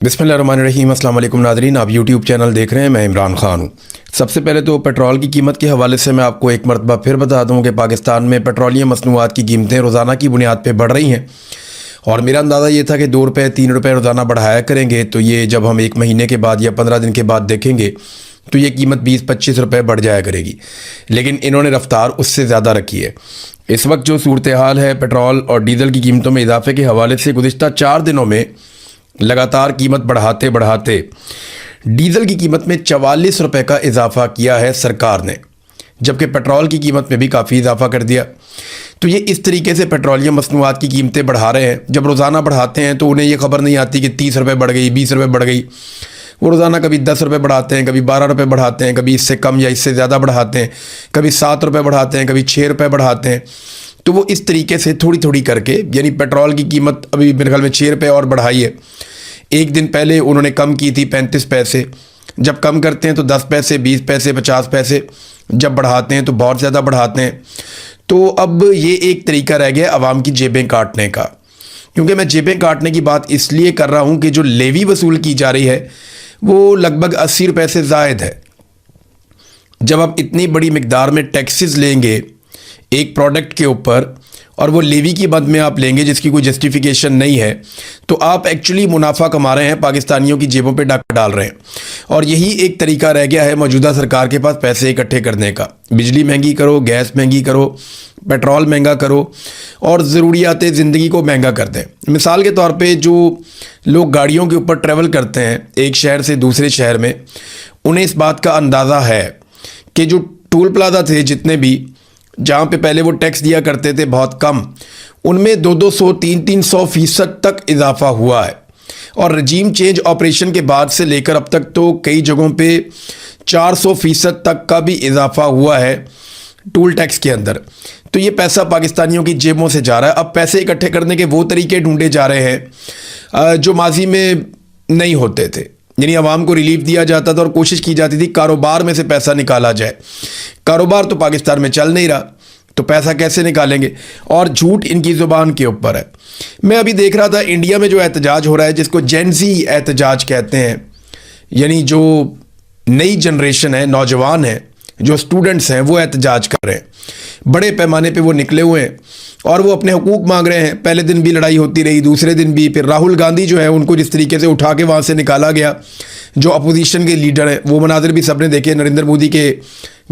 बिस्मिल्लाहिर्रहमानिर्रहीम। अस्सलाम वालेकुम नाज़रीन, आप यूट्यूब चैनल देख रहे हैं। मैं इमरान ख़ान हूँ। सबसे पहले तो पेट्रोल की कीमत के हवाले से मैं आपको एक मरतबा फिर बता दूँ कि पाकिस्तान में पेट्रोलियम मसनूआत की कीमतें रोज़ाना की बुनियाद पर बढ़ रही हैं और मेरा अंदाज़ा ये था कि 2 रुपये 3 रुपये रोज़ाना बढ़ाया करेंगे, तो ये जब हम एक महीने के बाद या 15 दिन के बाद देखेंगे तो ये कीमत 20-25 रुपये बढ़ जाया करेगी। लेकिन इन्होंने रफ्तार उससे ज़्यादा रखी है। इस वक्त जो सूरत हाल है पेट्रोल और डीज़ल की कीमतों में इजाफे के हवाले से, गुज़िश्ता 4 दिनों में लगातार कीमत बढ़ाते बढ़ाते डीज़ल की कीमत में 44 रुपये का इजाफा किया है सरकार ने, जबकि पेट्रोल की कीमत में भी काफ़ी इजाफा कर दिया। तो ये इस तरीके से पेट्रोलियम मसनूआत की कीमतें बढ़ा रहे हैं। जब रोज़ाना बढ़ाते हैं तो उन्हें ये खबर नहीं आती कि 30 रुपये बढ़ गई, 20 रुपये बढ़ गई। वो रोज़ाना कभी 10 रुपये बढ़ाते हैं, कभी 12 रुपये बढ़ाते हैं, कभी इससे कम या इससे ज़्यादा बढ़ाते हैं, कभी 7 रुपये बढ़ाते हैं, कभी 6 रुपये बढ़ाते हैं। तो वो इस तरीके से थोड़ी थोड़ी करके, यानी पेट्रोल की कीमत अभी मेरे ख्याल में 6 रुपये और बढ़ाई है। एक दिन पहले उन्होंने कम की थी 35 पैसे। जब कम करते हैं तो 10 पैसे, 20 पैसे, 50 पैसे, जब बढ़ाते हैं तो बहुत ज़्यादा बढ़ाते हैं। तो अब ये एक तरीका रह गया आवाम की जेबें काटने का। क्योंकि मैं जेबें काटने की बात इसलिए कर रहा हूँ कि जो लेवी वसूल की जा रही है वो लगभग 80 रुपये से ज़ायद है। जब आप इतनी बड़ी मिकदार में टैक्सेस लेंगे एक प्रोडक्ट के ऊपर और वो लेवी की मद में आप लेंगे जिसकी कोई जस्टिफिकेशन नहीं है, तो आप एक्चुअली मुनाफा कमा रहे हैं, पाकिस्तानियों की जेबों पे डाका डाल रहे हैं। और यही एक तरीका रह गया है मौजूदा सरकार के पास पैसे इकट्ठे करने का। बिजली महंगी करो, गैस महंगी करो, पेट्रोल महंगा करो और ज़रूरियात ज़िंदगी को महंगा कर दें। मिसाल के तौर पर जो लोग गाड़ियों के ऊपर ट्रैवल करते हैं एक शहर से दूसरे शहर में, उन्हें इस बात का अंदाज़ा है कि जो टोल प्लाजा थे जितने भी, जहाँ पे पहले वो टैक्स दिया करते थे बहुत कम, उनमें 200-200, 300-300% तक इजाफा हुआ है। और रजीम चेंज ऑपरेशन के बाद से लेकर अब तक तो कई जगहों पे 400% तक का भी इजाफा हुआ है टोल टैक्स के अंदर। तो ये पैसा पाकिस्तानियों की जेबों से जा रहा है। अब पैसे इकट्ठे करने के वो तरीके ढूंढे जा रहे हैं जो माजी में नहीं होते थे। यानी आवाम को रिलीफ दिया जाता था और कोशिश की जाती थी कारोबार में से पैसा निकाला जाए। कारोबार तो पाकिस्तान में चल नहीं रहा, तो पैसा कैसे निकालेंगे? और झूठ इनकी ज़ुबान के ऊपर है। मैं अभी देख रहा था इंडिया में जो एहतजाज हो रहा है, जिसको जेनजी एहतजाज कहते हैं, यानी जो नई जनरेशन है, नौजवान है, जो स्टूडेंट्स हैं, वो एहतजाज कर रहे हैं। बड़े पैमाने पे वो निकले हुए हैं और वो अपने हुकूक मांग रहे हैं। पहले दिन भी लड़ाई होती रही, दूसरे दिन भी। फिर राहुल गांधी जो है उनको जिस तरीके से उठा के वहाँ से निकाला गया, जो अपोजिशन के लीडर हैं, वो मनाजिर भी सबने देखे। नरेंद्र मोदी के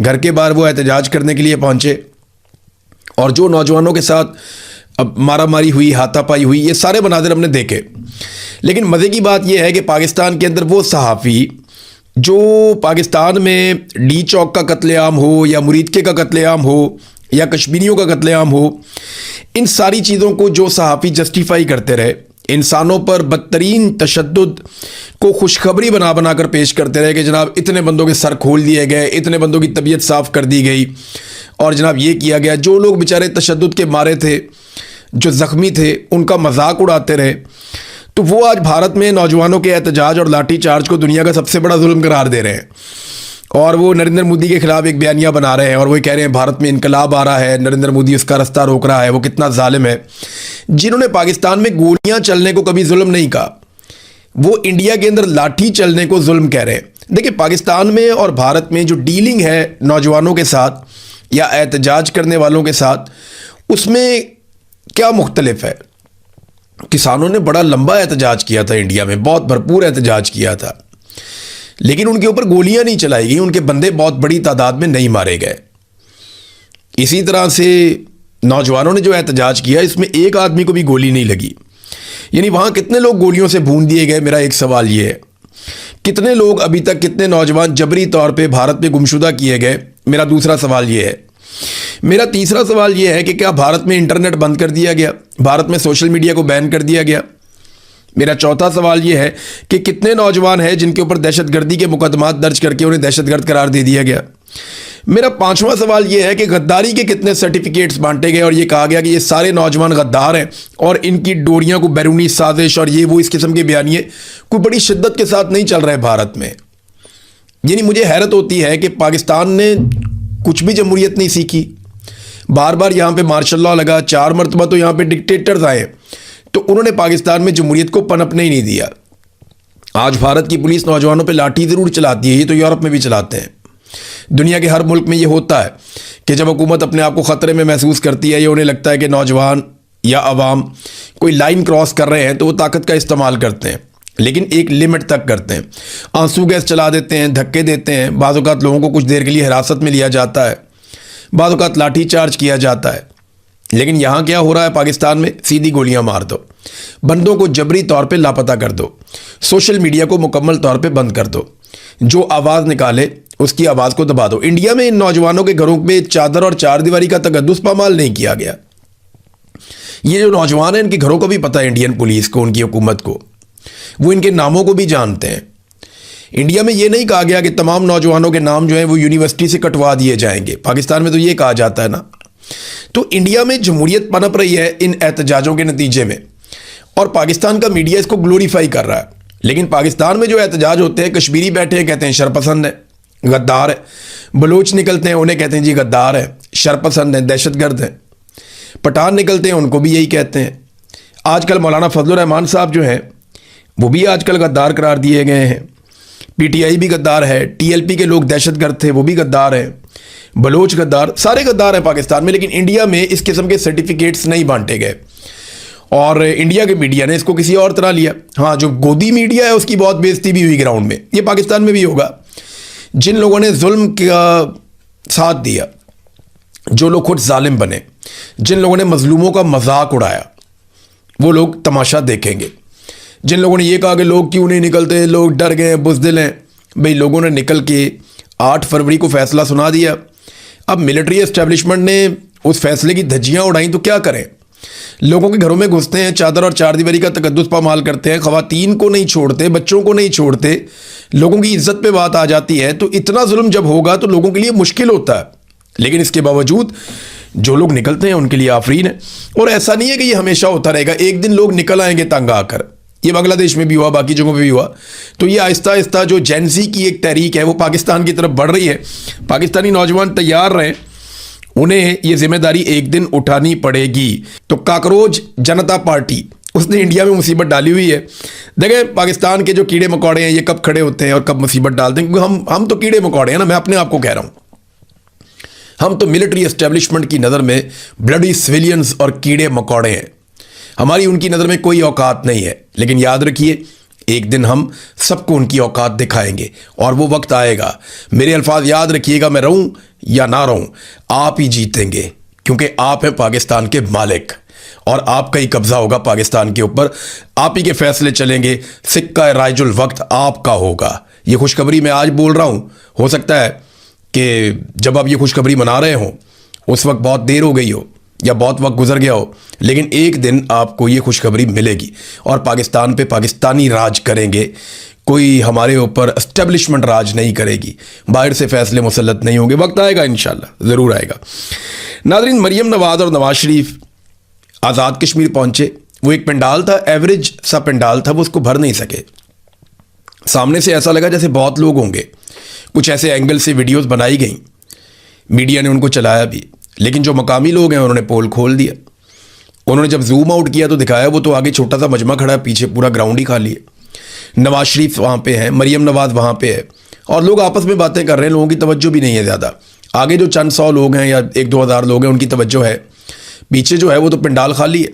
घर के बाहर वो एहतजाज करने के लिए पहुँचे और जो नौजवानों के साथ अब मारा मारी हुई, हाथापाई हुई, ये सारे मनाजिर हमने देखे। लेकिन मज़े की बात यह है कि पाकिस्तान के अंदर वो सहाफ़ी जो पाकिस्तान में डी चौक का कत्लेआम हो या मुरीदके का कत्लेआम हो या कश्मीरियों का कत्लेआम हो, इन सारी चीज़ों को जो सहाफ़ी जस्टिफाई करते रहे, इंसानों पर बदतरीन तशद्दुद को खुशखबरी बना बना कर पेश करते रहे कि जनाब इतने बंदों के सर खोल दिए गए, इतने बंदों की तबीयत साफ़ कर दी गई और जनाब ये किया गया। जो लोग बेचारे तशद्दुद के मारे थे, जो ज़ख्मी थे, उनका मजाक उड़ाते रहे। तो वो आज भारत में नौजवानों के एहतजाज और लाठी चार्ज को दुनिया का सबसे बड़ा जुल्म करार दे रहे हैं। और वो नरेंद्र मोदी के ख़िलाफ़ एक बयानिया बना रहे हैं और वो कह रहे हैं भारत में इनकलाब आ रहा है, नरेंद्र मोदी उसका रास्ता रोक रहा है। वो कितना जालिम है। जिन्होंने पाकिस्तान में गोलियां चलने को कभी जुल्म नहीं कहा, वो इंडिया के अंदर लाठी चलने को जुल्म कह रहे हैं। देखिए, पाकिस्तान में और भारत में जो डीलिंग है नौजवानों के साथ या एहतजाज करने वालों के साथ, उसमें क्या मुख्तलिफ है। किसानों ने बड़ा लंबा एहतजाज किया था इंडिया में, बहुत भरपूर एहतजाज किया था, लेकिन उनके ऊपर गोलियां नहीं चलाई गई, उनके बंदे बहुत बड़ी तादाद में नहीं मारे गए। इसी तरह से नौजवानों ने जो एहतजाज किया, इसमें एक आदमी को भी गोली नहीं लगी। यानी वहाँ कितने लोग गोलियों से भून दिए गए? मेरा एक सवाल ये है, कितने लोग अभी तक, कितने नौजवान जबरी तौर पे भारत में गुमशुदा किए गए? मेरा दूसरा सवाल ये है। मेरा तीसरा सवाल ये है कि क्या भारत में इंटरनेट बंद कर दिया गया? भारत में सोशल मीडिया को बैन कर दिया गया? मेरा चौथा सवाल ये है कि कितने नौजवान हैं जिनके ऊपर दहशतगर्दी के मुकदमात दर्ज करके उन्हें दहशतगर्द करार दे दिया गया? मेरा पांचवा सवाल ये है कि गद्दारी के कितने सर्टिफिकेट्स बांटे गए और ये कहा गया कि ये सारे नौजवान गद्दार हैं और इनकी डोरियां को बैरूनी साजिश और ये वो इस किस्म के बयानिए कोई बड़ी शिद्दत के साथ नहीं चल रहे भारत में। यानी मुझे हैरत होती है कि पाकिस्तान ने कुछ भी जमहूरियत नहीं सीखी। बार बार यहाँ पे मार्शल लॉ लगा, 4 मरतबा तो यहाँ पे डिक्टेटर्स आए, तो उन्होंने पाकिस्तान में जमहूरियत को पनपने ही नहीं दिया। आज भारत की पुलिस नौजवानों पे लाठी ज़रूर चलाती है, ये तो यूरोप में भी चलाते हैं। दुनिया के हर मुल्क में ये होता है कि जब हुकूमत अपने आप को ख़तरे में महसूस करती है या उन्हें लगता है कि नौजवान या अवाम कोई लाइन क्रॉस कर रहे हैं तो वो ताकत का इस्तेमाल करते हैं, लेकिन एक लिमिट तक करते हैं। आंसू गैस चला देते हैं, धक्के देते हैं, बाज़ औक़ात लोगों को कुछ देर के लिए हिरासत में लिया जाता है, बाज़ औक़ात लाठी चार्ज किया जाता है। लेकिन यहाँ क्या हो रहा है पाकिस्तान में? सीधी गोलियाँ मार दो, बंदों को जबरी तौर पे लापता कर दो, सोशल मीडिया को मुकम्मल तौर पे बंद कर दो, जो आवाज़ निकाले उसकी आवाज़ को दबा दो। इंडिया में इन नौजवानों के घरों में चादर और चारदीवारी का तकद्दुस पामाल नहीं किया गया। ये जो नौजवान हैं इनके घरों को भी पता है, इंडियन पुलिस को, उनकी हुकूमत को, वो इनके नामों को भी जानते हैं। इंडिया में ये नहीं कहा गया कि तमाम नौजवानों के नाम जो हैं वो यूनिवर्सिटी से कटवा दिए जाएंगे। पाकिस्तान में तो ये कहा जाता है ना। तो इंडिया में जमहूरियत पनप रही है इन एहतजाजों के नतीजे में, और पाकिस्तान का मीडिया इसको ग्लोरीफाई कर रहा है। लेकिन पाकिस्तान में जो एहतजाज होते हैं, कश्मीरी बैठे हैं कहते हैं शरपसंद है, गद्दार है, बलोच निकलते हैं उन्हें कहते हैं जी गद्दार है, शरपसंद है, दहशतगर्द है, पठान निकलते हैं उनको भी यही कहते हैं। आजकल मौलाना फजलुर रहमान साहब जो हैं वो भी आजकल गद्दार करार दिए गए हैं। पीटीआई भी गद्दार है, टीएलपी के लोग दहशतगर्द थे वो भी गद्दार हैं, बलोच गद्दार, सारे गद्दार हैं पाकिस्तान में। लेकिन इंडिया में इस किस्म के सर्टिफिकेट्स नहीं बांटे गए और इंडिया के मीडिया ने इसको किसी और तरह लिया। हाँ, जो गोदी मीडिया है उसकी बहुत बेइज्जती भी हुई ग्राउंड में। ये पाकिस्तान में भी होगा। जिन लोगों ने जुल्म का साथ दिया, जो लोग खुद जालिम बने, जिन लोगों ने मजलूमों का मजाक उड़ाया, वो लोग तमाशा देखेंगे। जिन लोगों ने ये कहा कि लोग क्यों नहीं निकलते, लोग डर गए, बुज़दिल हैं, भाई लोगों ने निकल के 8 फरवरी को फैसला सुना दिया। अब मिलिट्री एस्टेब्लिशमेंट ने उस फैसले की धज्जियाँ उड़ाई तो क्या करें? लोगों के घरों में घुसते हैं, चादर और चारदीवारी का तकद्दुस पामाल करते हैं, ख़वातीन को नहीं छोड़ते, बच्चों को नहीं छोड़ते, लोगों की इज्जत पे बात आ जाती है। तो इतना जुल्म जब होगा तो लोगों के लिए मुश्किल होता है। लेकिन इसके बावजूद जो लोग निकलते हैं उनके लिए आफरीन है। और ऐसा नहीं है कि ये हमेशा होता रहेगा, एक दिन लोग निकल आएंगे तंग आकर। ये बांग्लादेश में भी हुआ, बाकी जगहों पे भी हुआ। तो ये आहिस्ता आहिस्ता जो जेंजी की एक तहरीक है वो पाकिस्तान की तरफ बढ़ रही है। पाकिस्तानी नौजवान तैयार रहें, उन्हें ये जिम्मेदारी एक दिन उठानी पड़ेगी। तो काकरोच जनता पार्टी उसने इंडिया में मुसीबत डाली हुई है। देखें पाकिस्तान के जो कीड़े मकोड़े हैं ये कब खड़े होते हैं और कब मुसीबत डालते हैं, क्योंकि हम तो कीड़े मकोड़े हैं ना। मैं अपने आप को कह रहा हूँ, हम तो मिलिट्री एस्टेब्लिशमेंट की नज़र में ब्लडी सिविलियंस और कीड़े मकोड़े हैं। हमारी उनकी नज़र में कोई औकात नहीं है। लेकिन याद रखिए, एक दिन हम सबको उनकी औकात दिखाएंगे और वो वक्त आएगा। मेरे अल्फाज याद रखिएगा, मैं रहूं या ना रहूं, आप ही जीतेंगे, क्योंकि आप हैं पाकिस्तान के मालिक और आपका ही कब्जा होगा पाकिस्तान के ऊपर। आप ही के फैसले चलेंगे, सिक्का राइजुल वक्त आपका होगा। ये खुशखबरी मैं आज बोल रहा हूं, हो सकता है कि जब आप ये खुशखबरी मना रहे हो उस वक्त बहुत देर हो गई हो या बहुत वक्त गुजर गया हो, लेकिन एक दिन आपको ये खुशखबरी मिलेगी और पाकिस्तान पे पाकिस्तानी राज करेंगे। कोई हमारे ऊपर एस्टेब्लिशमेंट राज नहीं करेगी, बाहर से फैसले मुसल्लत नहीं होंगे। वक्त आएगा इंशाल्लाह, ज़रूर आएगा। नाज़रीन, मरियम नवाज़ और नवाज शरीफ आज़ाद कश्मीर पहुंचे। वो एक पंडाल था, एवरेज सा पंडाल था, वो उसको भर नहीं सके। सामने से ऐसा लगा जैसे बहुत लोग होंगे। कुछ ऐसे एंगल से वीडियोस बनाई गई, मीडिया ने उनको चलाया भी, लेकिन जो मकामी लोग हैं उन्होंने पोल खोल दिया। उन्होंने जब जूम आउट किया तो दिखाया वो तो आगे छोटा सा मजमा खड़ा है, पीछे पूरा ग्राउंड ही खाली है। नवाज शरीफ वहाँ पे है, मरियम नवाज वहाँ पे है और लोग आपस में बातें कर रहे हैं। लोगों की तवज्जो भी नहीं है ज़्यादा। आगे जो चंद 100 लोग हैं या 1-2 हज़ार लोग हैं उनकी तवज्जो है, पीछे जो है वो तो पंडाल खाली है।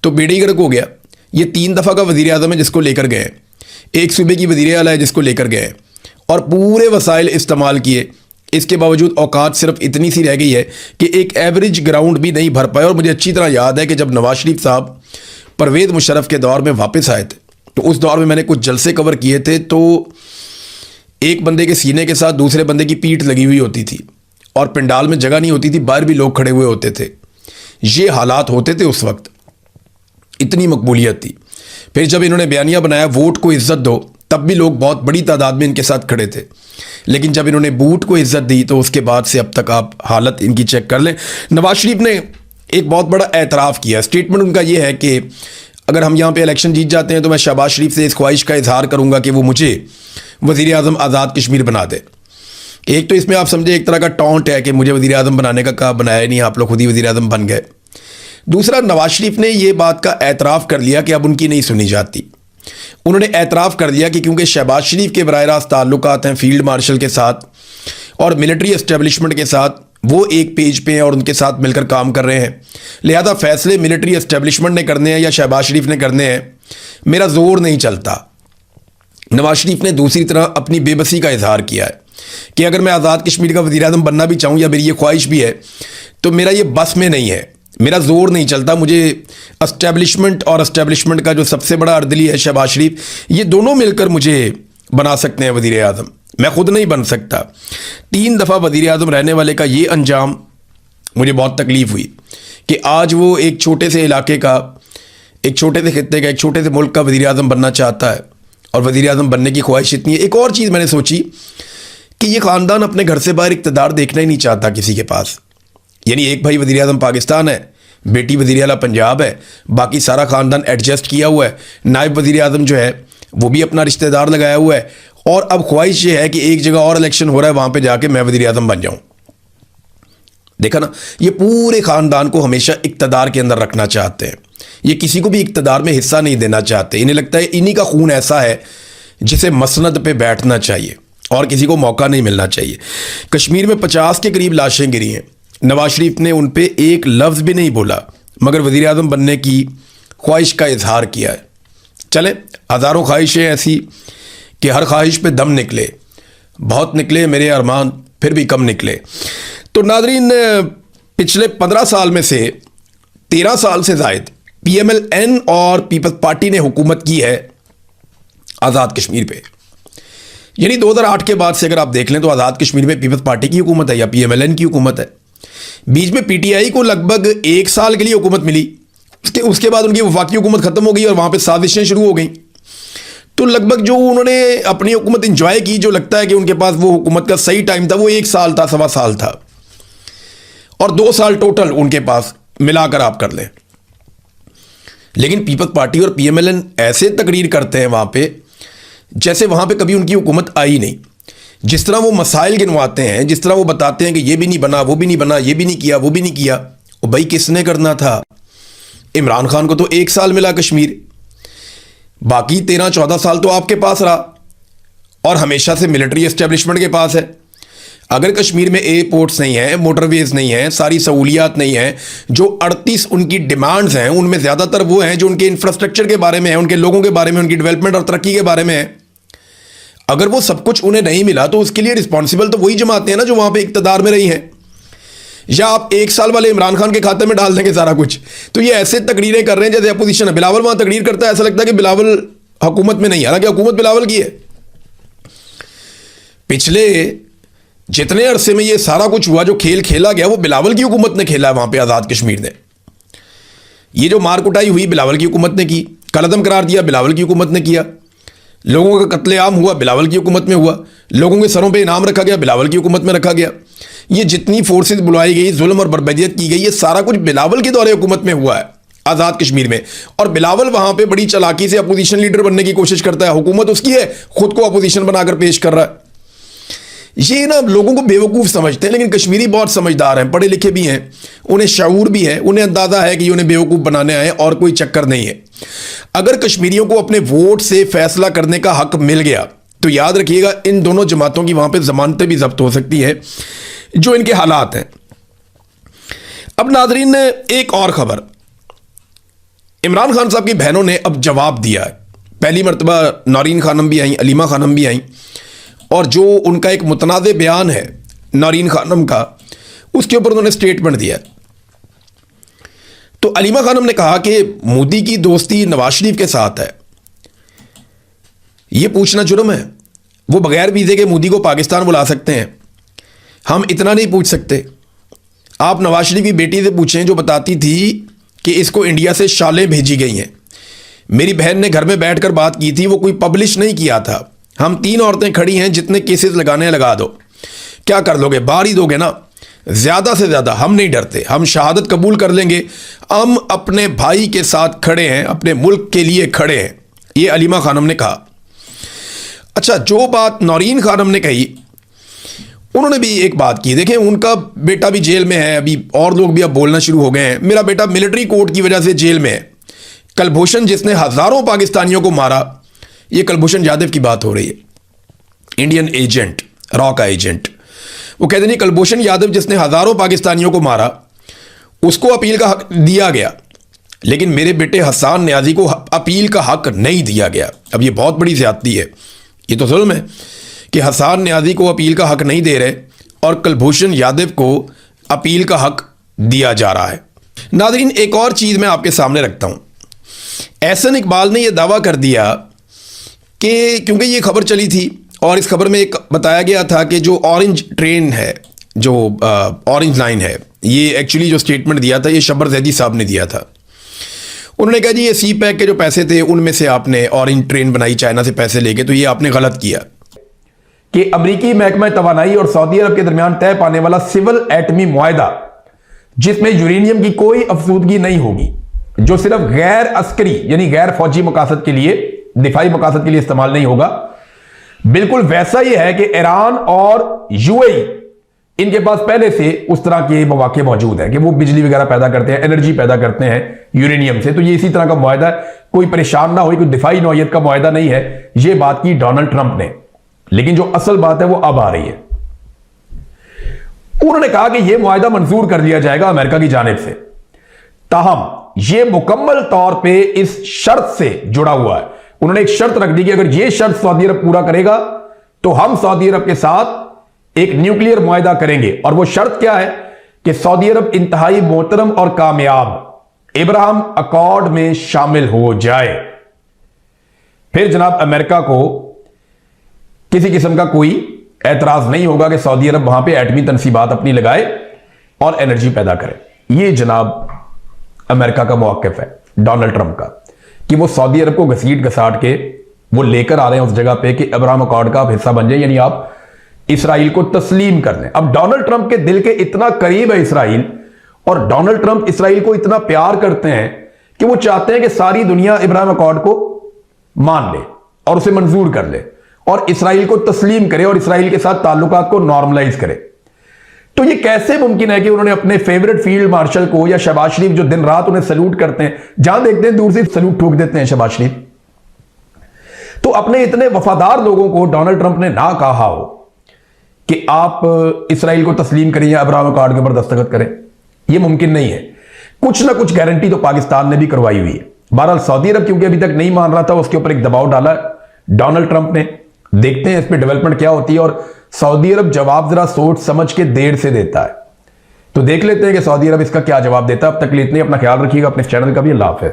तो बेड़ी गर्क हो गया। ये 3 दफ़ा का वज़ीर आज़म है जिसको लेकर गए, एक सूबे की वज़ीर आला है जिसको लेकर गए और पूरे वसाइल इस्तेमाल किए। इसके बावजूद औकात सिर्फ इतनी सी रह गई है कि एक एवरेज ग्राउंड भी नहीं भर पाए। और मुझे अच्छी तरह याद है कि जब नवाज शरीफ साहब परवेज़ मुशर्रफ के दौर में वापस आए थे तो उस दौर में मैंने कुछ जलसे कवर किए थे। तो एक बंदे के सीने के साथ दूसरे बंदे की पीठ लगी हुई होती थी और पंडाल में जगह नहीं होती थी, बाहर भी लोग खड़े हुए होते थे। ये हालात होते थे उस वक्त, इतनी मकबूलियत थी। फिर जब इन्होंने बयानिया बनाया वोट को इज्जत दो, तब भी लोग बहुत बड़ी तादाद में इनके साथ खड़े थे। लेकिन जब इन्होंने बूट को इज्जत दी तो उसके बाद से अब तक आप हालत इनकी चेक कर लें। नवाज शरीफ ने एक बहुत बड़ा एतराफ़ किया। स्टेटमेंट उनका ये है कि अगर हम यहाँ पे इलेक्शन जीत जाते हैं तो मैं शहबाज शरीफ से इस ख्वाहिश का इजहार करूँगा कि वो मुझे वज़ीर आज़म आज़ाद कश्मीर बना दे। एक तो इसमें आप समझे एक तरह का टॉन्ट है कि मुझे वज़ीर आज़म बनाने का कहा, बनाया नहीं, आप लोग खुद ही वज़ीर आज़म बन गए। दूसरा, नवाज शरीफ ने ये बात का एतराफ़ कर लिया कि अब उनकी नहीं सुनी जाती। उन्होंने एतराफ़ कर दिया कि क्योंकि शहबाज शरीफ के बराह रास्त ताल्लुकात हैं फील्ड मार्शल के साथ और मिलिट्री एस्टेब्लिशमेंट के साथ, वो एक पेज पे हैं और उनके साथ मिलकर काम कर रहे हैं, लिहाजा फैसले मिलिट्री एस्टेब्लिशमेंट ने करने हैं या शहबाज शरीफ ने करने हैं, मेरा जोर नहीं चलता। नवाज शरीफ ने दूसरी तरफ अपनी बेबसी का इजहार किया है कि अगर मैं आज़ाद कश्मीर का वज़ीर-ए-आज़म बनना भी चाहूँ या मेरी ये ख्वाहिश भी है तो मेरा ये बस में नहीं है, मेरा जोर नहीं चलता, मुझे एस्टेब्लिशमेंट और एस्टेब्लिशमेंट का जो सबसे बड़ा अर्दली है शहबाज शरीफ, ये दोनों मिलकर मुझे बना सकते हैं वज़ीर-ए-आज़म, मैं खुद नहीं बन सकता। 3 दफ़ा वज़ीर-ए-आज़म रहने वाले का ये अंजाम मुझे बहुत तकलीफ़ हुई कि आज वो एक छोटे से इलाके का, एक छोटे से खित्ते का, एक छोटे से मुल्क का वज़ीर-ए-आज़म बनना चाहता है और वज़ीर-ए-आज़म बनने की ख्वाहिश इतनी है। एक और चीज़ मैंने सोची कि ये ख़ानदान अपने घर से बाहर इक़्तिदार देखना ही नहीं चाहता किसी के पास, यानी एक भाई वज़ीर-ए-आज़म पाकिस्तान है, बेटी वज़ीर आला पंजाब है, बाकी सारा ख़ानदान एडजस्ट किया हुआ है, नायब वज़ीर-ए-आज़म जो है वो भी अपना रिश्तेदार लगाया हुआ है और अब ख्वाहिश ये है कि एक जगह और इलेक्शन हो रहा है वहाँ पर जाके मैं वज़ीर-ए-आज़म बन जाऊँ। देखा ना, ये पूरे ख़ानदान को हमेशा इक़्तिदार के अंदर रखना चाहते हैं, ये किसी को भी इक़्तिदार में हिस्सा नहीं देना चाहते। इन्हें लगता है इन्हीं का खून ऐसा है जिसे मसनद पे बैठना चाहिए और किसी को मौका नहीं मिलना चाहिए। कश्मीर में 50 के करीब लाशें गिरी हैं, नवाज शरीफ ने उन पे एक लफ्ज़ भी नहीं बोला मगर वज़ीर-ए-आज़म बनने की ख्वाहिश का इजहार किया है। चले, हज़ारों ख्वाहिशें ऐसी कि हर ख्वाहिश पे दम निकले, बहुत निकले मेरे अरमान फिर भी कम निकले। तो नाज़रीन, पिछले 15 साल में से 13 साल से ज़ायद PMLN और पीपल्स पार्टी ने हुकूमत की है आज़ाद कश्मीर पे, यानी 2008 के बाद से अगर आप देख लें तो आज़ाद कश्मीर में पीपल्स पार्टी की हुकूमत है या PMLN की हुकूमत है। बीच में PTI को लगभग 1 साल के लिए हुकूमत मिली, उसके बाद उनकी वफाकी हुकूमत ख़त्म हो गई और वहाँ पे साजिशें शुरू हो गई। तो लगभग जो उन्होंने अपनी हुकूमत इंजॉय की, जो लगता है कि उनके पास वो हुकूमत का सही टाइम था, वो 1 साल था, 1.25 साल था और 2 साल टोटल उनके पास मिलाकर आप कर लें। लेकिन पीपल्स पार्टी और PMLN ऐसे तकरीर करते हैं वहाँ पे जैसे वहाँ पे कभी उनकी हुकूमत आई नहीं। जिस तरह वो मसाइल गिनवाते हैं, जिस तरह वो बताते हैं कि ये भी नहीं बना, वो भी नहीं बना, ये भी नहीं किया, वो भी नहीं किया, वो भाई किसने करना था? इमरान खान को तो 1 साल मिला कश्मीर, बाकी 13-14 साल तो आपके पास रहा और हमेशा से मिलिट्री एस्टेब्लिशमेंट के पास है। अगर कश्मीर में एयरपोर्ट्स नहीं है, मोटरवेज नहीं है, सारी सहूलियात नहीं है, जो 38 उनकी डिमांड्स हैं उनमें ज़्यादातर वो हैं जो उनके इंफ्रास्ट्रक्चर के बारे में है, उनके लोगों के बारे में, उनकी डेवलपमेंट और तरक्की के बारे में है। अगर वो सब कुछ उन्हें नहीं मिला तो उसके लिए रिस्पॉन्सिबल तो वही जमातें हैं ना जो वहाँ पे इक़्तिदार में रही हैं। या आप 1 साल वाले इमरान खान के खाते में डाल देंगे सारा कुछ। तो ये ऐसे तकरीरें कर रहे हैं जैसे अपोजिशन है। बिलावल वहाँ तकरीर करता है, ऐसा लगता है कि बिलावल हुकूमत में नहीं है, हालांकि हुकूमत बिलावल की है। पिछले जितने अरसे में ये सारा कुछ हुआ, जो खेल खेला गया, वो बिलावल की हुकूमत ने खेला है वहाँ पे आज़ाद कश्मीर ने। ये जो मार कुटाई हुई बिलावल की हुकूमत ने की, कलअदम करार दिया बिलावल की हुकूमत ने किया, लोगों का कत्लेआम हुआ बिलावल की हुकूमत में हुआ, लोगों के सरों पे इनाम रखा गया बिलावल की हुकूमत में रखा गया। ये जितनी फोर्सेस बुलाई गई, जुल्म और बर्बरियत की गई, ये सारा कुछ बिलावल के दौरे हुकूमत में हुआ है आज़ाद कश्मीर में। और बिलावल वहाँ पे बड़ी चालाकी से अपोजिशन लीडर बनने की कोशिश करता है, हुकूमत उसकी है, खुद को अपोजिशन बनाकर पेश कर रहा है। ये ना लोगों को बेवकूफ़ समझते हैं, लेकिन कश्मीरी बहुत समझदार हैं, पढ़े लिखे भी हैं, उन्हें शऊर भी है, उन्हें अंदाज़ा है कि उन्हें बेवकूफ़ बनाने आए और कोई चक्कर नहीं है। अगर कश्मीरियों को अपने वोट से फैसला करने का हक मिल गया तो याद रखिएगा इन दोनों जमातों की वहाँ पे ज़मानतें भी जब्त हो सकती है, जो इनके हालात हैं। अब नाजरीन ने एक और खबर, इमरान खान साहब की बहनों ने अब जवाब दिया है। पहली मरतबा नौरीन खानम भी आई, अलीमा खानम भी आई, और जो उनका एक मुतनाज़ बयान है नौरीन खानम का, उसके ऊपर उन्होंने स्टेटमेंट दिया। तो अलीमा खानम ने कहा कि मोदी की दोस्ती नवाज शरीफ के साथ है, यह पूछना जुर्म है। वो बगैर वीज़े के मोदी को पाकिस्तान बुला सकते हैं, हम इतना नहीं पूछ सकते। आप नवाज शरीफ की बेटी से पूछें जो बताती थी कि इसको इंडिया से शालें भेजी गई हैं। मेरी बहन ने घर में बैठकर बात की थी, वो कोई पब्लिश नहीं किया था। हम 3 औरतें खड़ी हैं, जितने केसेस लगाने लगा दो, क्या कर लोगे, बाहर ही दोगे ना। ज़्यादा से ज़्यादा हम नहीं डरते, हम शहादत कबूल कर लेंगे, हम अपने भाई के साथ खड़े हैं, अपने मुल्क के लिए खड़े हैं, ये अलीमा खानम ने कहा। अच्छा, जो बात नौरीन खानम ने कही, उन्होंने भी एक बात की। देखें, उनका बेटा भी जेल में है अभी, और लोग भी अब बोलना शुरू हो गए हैं। मेरा बेटा मिलिट्री कोर्ट की वजह से जेल में है। कलभूषण जिसने हज़ारों पाकिस्तानियों को मारा, ये कुलभूषण जाधव की बात हो रही है, इंडियन एजेंट, रॉ का एजेंट। वो कहते नहीं, कुलभूषण यादव जिसने हजारों पाकिस्तानियों को मारा उसको अपील का हक दिया गया, लेकिन मेरे बेटे हसन न्याजी को अपील का हक नहीं दिया गया। अब ये बहुत बड़ी ज्यादती है, ये तो जुल्म है कि हसन न्याजी को अपील का हक नहीं दे रहे और कुलभूषण यादव को अपील का हक दिया जा रहा है। नाज़रीन, एक और चीज़ मैं आपके सामने रखता हूँ। एहसन इकबाल ने यह दावा कर दिया कि क्योंकि ये खबर चली थी और इस खबर में एक बताया गया था कि जो ऑरेंज ट्रेन है, जो ऑरेंज लाइन है, ये एक्चुअली जो स्टेटमेंट दिया था ये शब्बर जैदी साहब ने दिया था। उन्होंने कहा जी ये सी पैक के जो पैसे थे उनमें से आपने ऑरेंज ट्रेन बनाई चाइना से पैसे लेके, तो ये आपने गलत किया। कि अमरीकी महकमा तवानाई और सऊदी अरब के दरमियान तय पाने वाला सिविल एटमी मुआहदा जिसमें यूरेनियम की कोई अफसूदगी नहीं होगी, जो सिर्फ गैर अस्करी यानी गैर फौजी मकासद के लिए, दिफाई मकासद के लिए इस्तेमाल नहीं होगा, बिल्कुल वैसा ही है कि ईरान और यूएई इनके पास पहले से उस तरह के मौके मौजूद हैं कि वो बिजली वगैरह पैदा करते हैं, एनर्जी पैदा करते हैं यूरेनियम से। तो ये इसी तरह का मुआहदा है, कोई परेशान ना हो, कोई दिफाई नौयत का मुआहदा नहीं है। ये बात की डोनाल्ड ट्रंप ने, लेकिन जो असल बात है वो अब आ रही है। उन्होंने कहा कि यह मुआहदा मंजूर कर लिया जाएगा अमेरिका की जानिब से, ताहम यह मुकम्मल तौर पे इस शर्त से जुड़ा हुआ है। उन्होंने एक शर्त रख दी कि अगर यह शर्त सऊदी अरब पूरा करेगा तो हम सऊदी अरब के साथ एक न्यूक्लियर मुआहदा करेंगे। और वो शर्त क्या है कि सऊदी अरब इंतहाई मोहतरम और कामयाब इब्राहिम अकॉर्ड में शामिल हो जाए। फिर जनाब अमेरिका को किसी किस्म का कोई एतराज नहीं होगा कि सऊदी अरब वहां पे एटमी तनसीबात अपनी लगाए और एनर्जी पैदा करे। ये जनाब अमेरिका का मौक़िफ़ है डोनाल्ड ट्रंप का, कि वो सऊदी अरब को घसीट घसाट के वो लेकर आ रहे हैं उस जगह पे कि इब्राहिम अकॉर्ड का आप हिस्सा बन जाए, यानी आप इसराइल को तस्लीम कर लें। अब डोनाल्ड ट्रंप के दिल के इतना करीब है इसराइल, और डोनाल्ड ट्रंप इसराइल को इतना प्यार करते हैं कि वो चाहते हैं कि सारी दुनिया इब्राहिम अकॉर्ड को मान ले और उसे मंजूर कर ले और इसराइल को तस्लीम करे और इसराइल के साथ ताल्लुकात को नॉर्मलाइज करे। तो ये कैसे मुमकिन है कि उन्होंने अपने फेवरेट फील्ड मार्शल को, या शहबाज शरीफ जो दिन रात उन्हें सल्यूट करते हैं, जहां देखते हैं दूर से सल्यूट ठोक देते हैं शहबाज शरीफ, तो अपने इतने वफादार लोगों को डोनाल्ड ट्रंप ने ना कहा हो कि आप इसराइल को तस्लीम करें या इब्राहिम अकॉर्ड के ऊपर दस्तखत करें, यह मुमकिन नहीं है। कुछ ना कुछ गारंटी तो पाकिस्तान ने भी करवाई हुई है। बहरहाल सऊदी अरब क्योंकि अभी तक नहीं मान रहा था, उसके ऊपर एक दबाव डाला डोनाल्ड ट्रंप ने। देखते हैं इस पर डेवलपमेंट क्या होती है, और सऊदी अरब जवाब जरा सोच समझ के देर से देता है, तो देख लेते हैं कि सऊदी अरब इसका क्या जवाब देता है। अब तक के लिए इतने, अपना ख्याल रखिएगा, अपने चैनल का भी। अल्लाह हाफ़िज़।